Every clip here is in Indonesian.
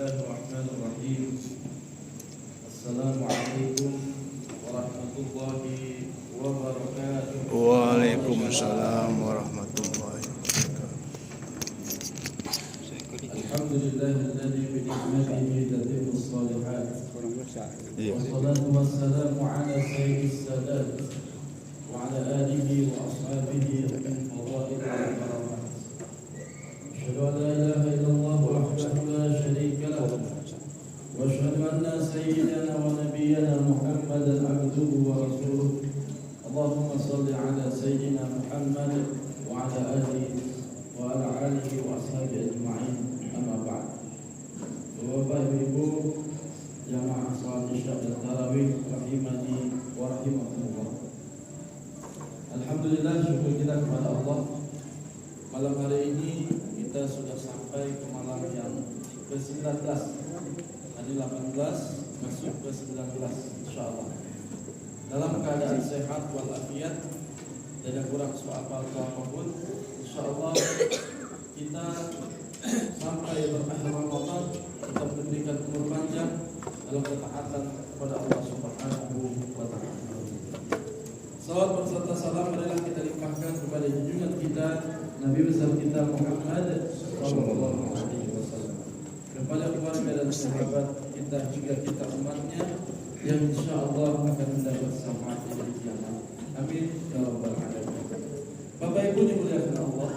Bismillahirrahmanirrahim. Assalamualaikum warahmatullahi wabarakatuh. Waalaikumsalam warahmatullahi wabarakatuh. Alhamdulillahilladzi bi ni'matihi tatimmu shalihat. Iya. Wassalatu wassalamu ala sayyidis sadat wa ala alihi wa ashabihi min fadail wal karamat. Asyhadu an la ilaha illallah wahdahu la syarika lahu wa asyhadu anna sayyidana wa nabiyyana Muhammadan abduhu wa rasuluh. Allahumma shalli ala sayyidina Muhammad wa ala alihi wa ala alihi wa ashabihi ajma'in. Amma ba'd. Bapak Ibu jamaah salat Isya dan tarawih rahimani wa rahimakumullah. Alhamdulillah, syukur kita kepada Allah. Malam hari ini kita sudah sampai ke malam yang ke-19. Tadi 18 masuk ke 19 insyaallah. Dalam keadaan sehat walafiat, tidak kurang soal apapun. Insyaallah kita sampai berakhir Ramadan, kita memberikan umur panjang dalam ketaatan kepada Allah Subhanahu wa taala. Salawat berserta salam adalah kita limpahkan kepada junjungan kita Nabi besar kita Muhammad sallallahu alaihi wasallam, kepada keluarga dan sahabat kita juga kita umatnya yang insyaallah akan mendapat syafaat di hari kiamat. Amin ya rabbal alamin. Bapak Ibu dimuliakan Allah.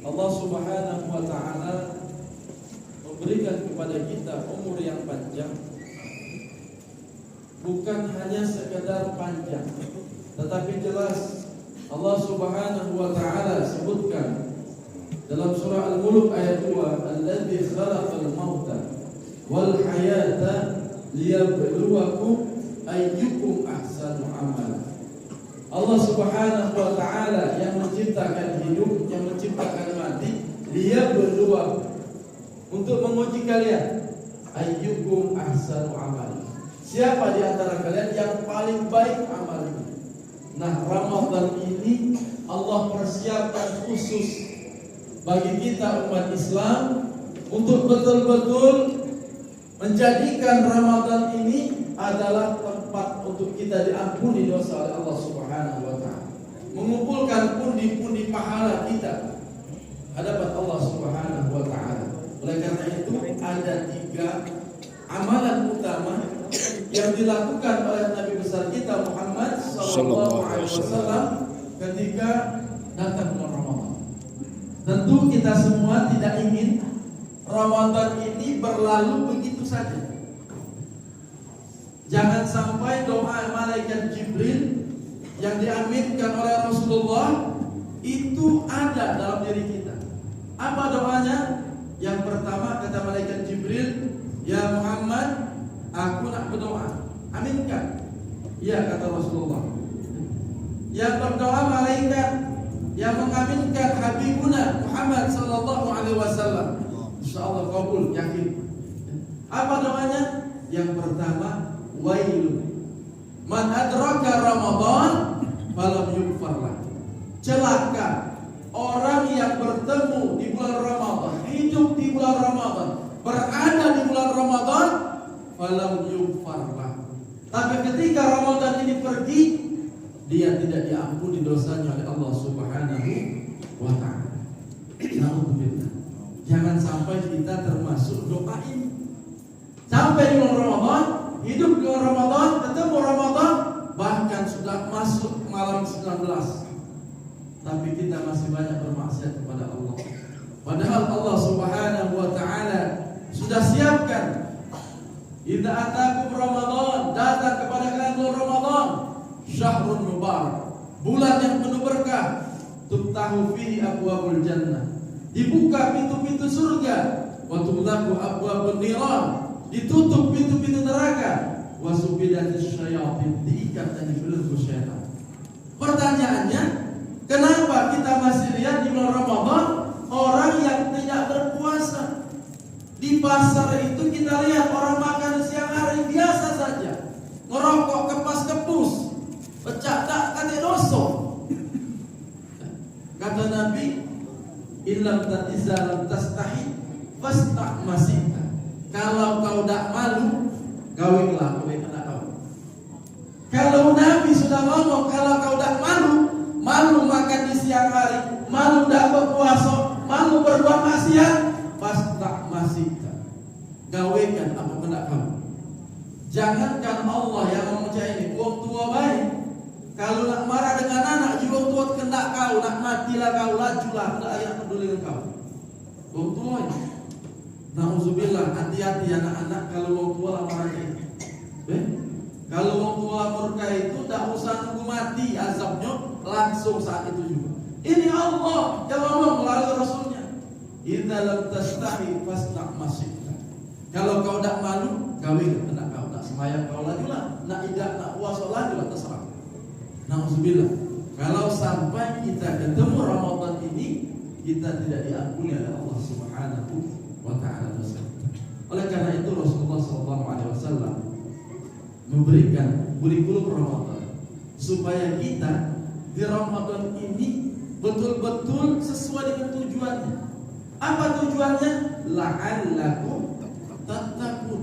Allah Subhanahu wa taala memberikan kepada kita umur yang panjang, bukan hanya sekedar panjang, tetapi jelas Allah Subhanahu wa taala sebutkan dalam surah Al-Mulk ayat 2, "Alladzi khalaqal mauta wal hayata liyabluwakum ayyukum ahsanu amala." Allah Subhanahu wa taala yang menciptakan hidup, yang menciptakan mati, liyabluwakum, untuk menguji kalian, ayyukum ahsanu amala. Siapa di antara kalian yang paling baik amalnya? Nah, Ramadan ini Allah persiapkan khusus bagi kita umat Islam untuk betul-betul menjadikan Ramadan ini adalah tempat untuk kita diampuni dosa oleh Allah Subhanahu wa taala, mengumpulkan pundi-pundi pahala kita hadapan Allah Subhanahu wa taala. Oleh karena itu ada 3 amalan utama yang dilakukan oleh Nabi besar kita Muhammad sallallahu alaihi wasallam ketika datang bulan Ramadan. Tentu kita semua tidak ingin Ramadan ini berlalu begitu saja. Jangan sampai doa malaikat Jibril yang diaminkan oleh Rasulullah itu ada dalam diri kita. Apa doanya? Yang pertama kata malaikat Jibril, "Ya Muhammad, aku nak berdoa, aminkan." Ya, kata Rasulullah. Yang berdoa malaikat yang mengaminkan Habibuna Muhammad sallallahu alaihi wasallam, insyaallah kabul, yakin. Apa doanya? Yang pertama, wailun man adraka Ramadan falam yughfar lahu. Celaka orang yang bertemu di bulan Ramadan, hidup di bulan Ramadan, berada di bulan Ramadan, falam yughfar lahu. Tapi ketika Ramadan ini pergi, dia tidak diampuni dosanya oleh Allah Subhanahu wa taala. Alhamdulillah. Jangan sampai kita termasuk doa ini. Sampai di bulan Ramadan, hidup di bulan Ramadan, ketemu Ramadan, bahkan sudah masuk malam 19. Tapi kita masih banyak bermaksiat kepada Allah. Padahal Allah Subhanahu wa taala sudah siapkan, idza atakum Ramadan, datang kepada kalian bulan Ramadan, syahrun mubarak, bulan yang penuh berkah, tuftahu fihi abwabul jannah, dibuka pintu-pintu surga, wa tughlaqu abwabun niran, ditutup pintu-pintu neraka, wa subidatis syayatin, diikat dan dibelenggu syaitan. Pertanyaannya, kenapa kita masih lihat di bulan Ramadan orang yang tidak berpuasa? Di pasar itu kita lihat orang makan siang hari biasa saja, ngerokok kepas-kepus, pecah tak kate doso. Kata Nabi, "Illam ta'iza lam tastahi fasta' masita. Kalau kau tak malu, kawinlah kau anak kau. Kalau Nabi sudah ngomong, kalau kau tak malu, malu makan di siang hari, malu tak berpuasa, malu berbuat maksiat, fasta' masita. Kawinkan apa kena kau. Jangankan Allah yang memecah ini, wong tua baik. Kalau nak marah dengan anak, juga wong tua kena kau, nak matilah kau, lajulah, tidak ayah peduli dengan kau. Wong tua ini. Nauzubillah, hati-hati anak-anak kalau wong tua lah marahnya. Kalau wong tua murka itu tak usah nunggu mati azabnya, langsung saat itu juga. Ini Allah yang ngomong melalui Rasulnya. Idza lam tastahi fasna' masita. Kalau kau tak malu, kawin anak kau. Nak sembahyang kau lajulah, nak ibadah, nak puasa lajulah, terserah. Nauzubillah. Kalau sampai kita ketemu Ramadan ini, kita tidak diampuni oleh Allah Subhanahu wa ta'ala. Oleh karena itu Rasulullah SAW memberikan kurikulum Ramadan supaya kita di Ramadan ini betul-betul sesuai dengan tujuannya. Apa tujuannya? La'allakum tattaqun.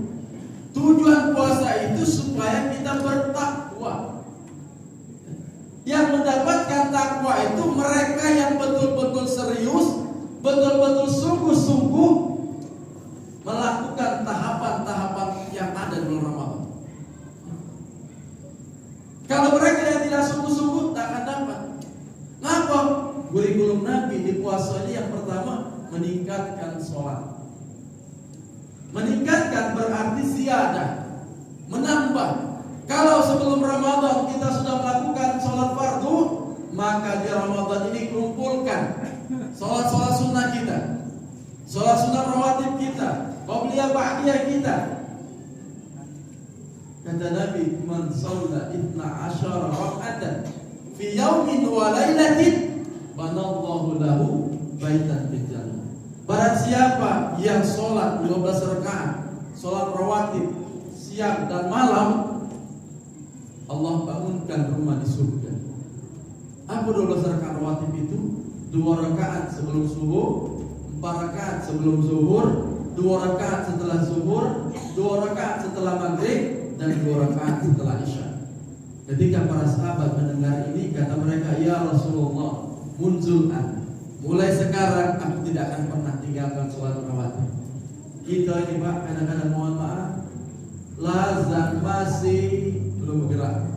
Tujuan puasa itu supaya kita bertakwa. Yang mendapatkan takwa itu mereka yang betul-betul serius, betul-betul sungguh-sungguh melakukan tahapan-tahapan yang ada di bulan Ramadan. Kalau mereka yang tidak sungguh-sungguh, tak akan dapat. Kenapa? Kurikulum Nabi di puasa ini yang pertama meningkatkan sholat. Meningkatkan berarti ziyadah, menambah. Kalau sebelum Ramadan kita sudah melakukan sholat fardu, maka di Ramadan ini kumpulkan sholat-sholat sunnah kita, sholat sunnah rawatib kita, qabliyah ba'diyah kita. Kata Nabi, man shalla 12 raka'atan fi yaumin wa lailatin banallahu lahu baitan fil jannah. Barang siapa yang sholat 12 rakaat, sholat rawatib siang dan malam, Allah bangunkan rumah di surga. Apa 12 rakaat rawatib itu? 2 rakaat sebelum subuh, 4 rakaat sebelum zuhur, 2 rakaat setelah zuhur, 2 rakaat setelah maghrib, dan 2 rakaat setelah isya. Ketika para sahabat mendengar ini, kata mereka, ya Rasulullah, munzul'an, mulai sekarang aku tidak akan pernah tinggalkan sholat rawatib. Kita ini Pak, kadang-kadang mohon maaf, lazan masih belum bergerak.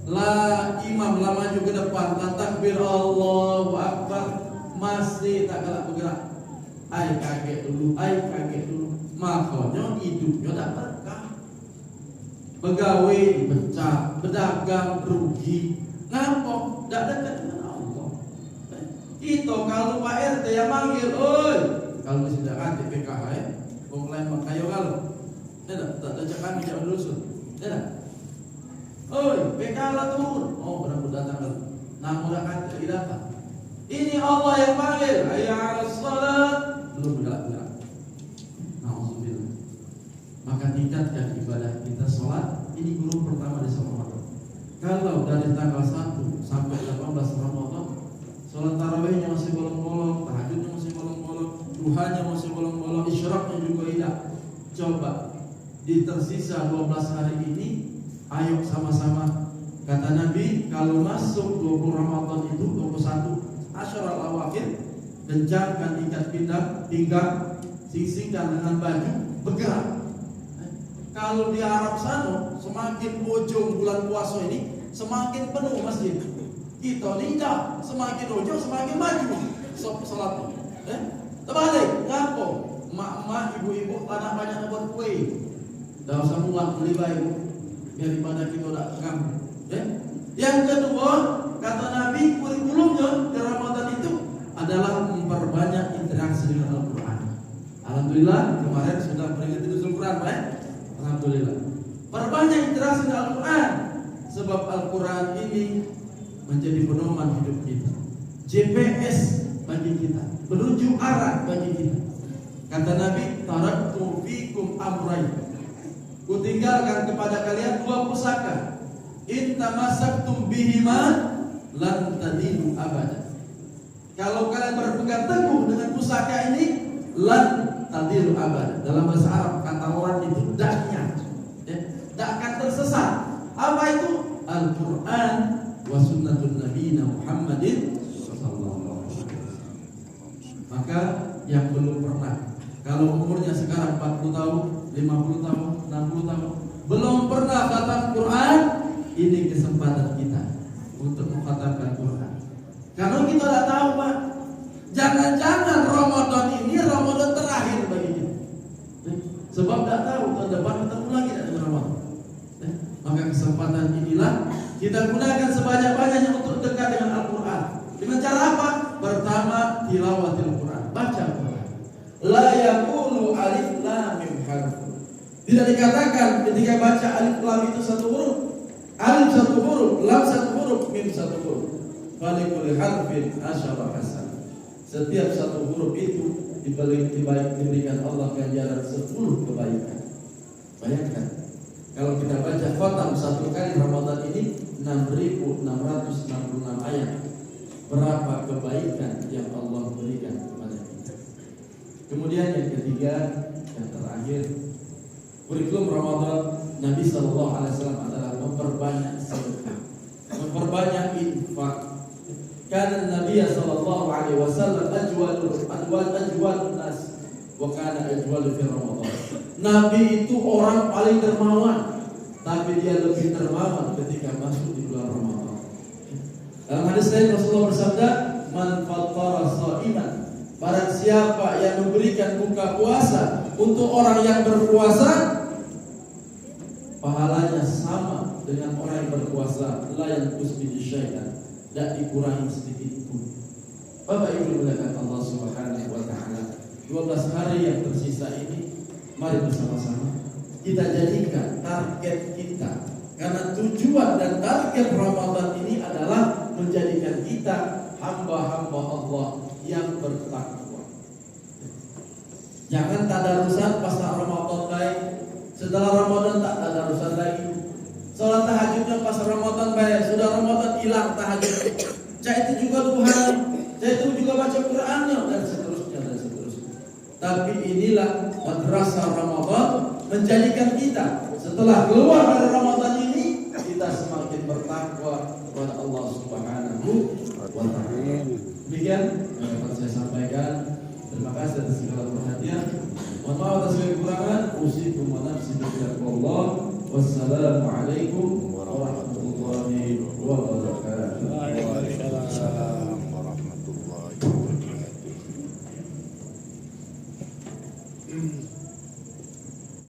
La imam la maju ke depan, takbir Allahu Akbar, masih tak galak bergerak. Ai kaget dulu, makanya hidupnya tak berkah. Pegawai dipecat, pedagang rugi. Ngapa? Tak dekat dengan Allah. Itu kalau Pak RT yang manggil, oi, kalau tidak ada PKH, wong lain makayo kalau. Tidak, tak ada kami jangan dusun. Tidak. Oi, PKH lah turun. Oh, berapa datang? Namun dah tidak datang. Ini Allah yang panggil. Hayya 'alas shalah. Belum bergerak. Nauzubillah. Maka tingkatkan ibadah kita sholat. Ini guru pertama di Ramadan. Kalau dari tanggal 1 sampai 18 Ramadan, sholat tarawihnya masih bolong-bolong, tahajudnya masih bolong-bolong, duhanya masih bolong-bolong, isyraqnya juga tidak. Coba di tersisa 12 hari ini, ayo sama-sama. Kata Nabi, kalau masuk 20 Ramadan itu 21 Asyarul Awakhir, kencangkan ikat pinggang, sing-singkan dengan baju, bergerak. Kalau di Arab sana, semakin ujung bulan puasa ini, semakin penuh masjid. Kita tidak, semakin ujung semakin maju salat. Terbalik, ngapo? Mak-mak, ibu-ibu, anak banyak buat kue. Dah usah muat beli baik, daripada kita tak tegang. Yang kedua, kata Nabi, kurikulumnya di Ramadan itu adalah memperbanyak interaksi dengan Al-Quran. Alhamdulillah kemarin sudah peringati nuzul Quran, baik. Alhamdulillah. Perbanyak interaksi dengan Al-Quran, sebab Al-Quran ini menjadi pedoman hidup kita, GPS bagi kita, penunjuk arah bagi kita. Kata Nabi, taraktu fikum amrayn, kutinggalkan kepada kalian 2 pusaka. In tamassaktum bihima lan tadillu abada. Kalau kalian berpegang teguh dengan pusaka ini, lan tadilu abad. Dalam bahasa Arab kata lat itu daknya, ya, dak akan tersesat. Apa itu? Al-Quran wa sunnatun nabiyina Muhammadin sallallahu alaihi wasallam. Maka yang belum pernah, kalau umurnya sekarang 40 tahun, 50 tahun, 60 tahun, belum pernah khatam Quran, ini kesempatan kita untuk mengkhatamkan Quran. Kalau kita tidak tahu, Pak, jangan-jangan Ramadan ini Ramadan terakhir bagi kita. Sebab tidak tahu tahun depan ketemu lagi dengan Ramadan. Maka kesempatan inilah kita gunakan sebanyak-banyaknya untuk dekat dengan Al-Quran. Dengan cara apa? Pertama, tilawatil Quran, baca Quran. La yaqulu alif lam mim harf. Tidak dikatakan ketika baca alif lam itu satu huruf. Alif satu huruf, lam satu huruf, mim satu huruf. Falikul harfin asyara hasan. Setiap satu huruf itu diberikan Allah ganjaran 10 kebaikan. Bayangkan, kalau kita baca khatam satu kali Ramadan ini 6.666 ayat. Berapa kebaikan yang Allah berikan kepada kita. Kemudian yang ketiga, yang terakhir, kurikulum Ramadan Nabi sallallahu alaihi wasallam adalah memperbanyak sedekah, memperbanyak infak. Karena Nabi sallallahu alaihi wasallam ajwalun nas wa kana ajwalu fi Ramadan. Nabi itu orang paling dermawan, tapi dia lebih dermawan ketika masuk di bulan Ramadan. Dalam hadis lain Rasulullah bersabda, "Man fattara sha'iman." Barang siapa yang memberikan buka puasa untuk orang yang berpuasa, pahalanya sama dengan orang yang berpuasa, la yanqus bi syai'an, tidak dikurangi sedikit pun. Bapak Ibu dimuliakan Allah Subhanahu wa taala, 12 hari yang tersisa ini mari bersama-sama kita jadikan target kita. Karena tujuan dan target Ramadan ini adalah menjadikan kita hamba-hamba Allah yang bertakwa. Jangan tadarusan pas Ramadan baik, setelah Ramadan tak tadarusan lagi. Salat tahajudnya pas Ramadan baik, sudah Ramadan hilang tahajud. Cak itu juga Tuhan, cak itu juga baca Qur'annya dan seterusnya dan seterusnya. Tapi inilah madrasah Ramadan menjadikan kita setelah keluar dari Ramadan ini kita semakin bertakwa kepada Allah Subhanahu wa taala. Demikian yang dapat saya sampaikan. Terima kasih atas segala perhatian. Mohon maaf atas kekurangan. Usikum wa nafsi bittaqwallah. Wassalamualaikum warahmatullahi wabarakatuh. Waalaikumsalam warahmatullahi wabarakatuh.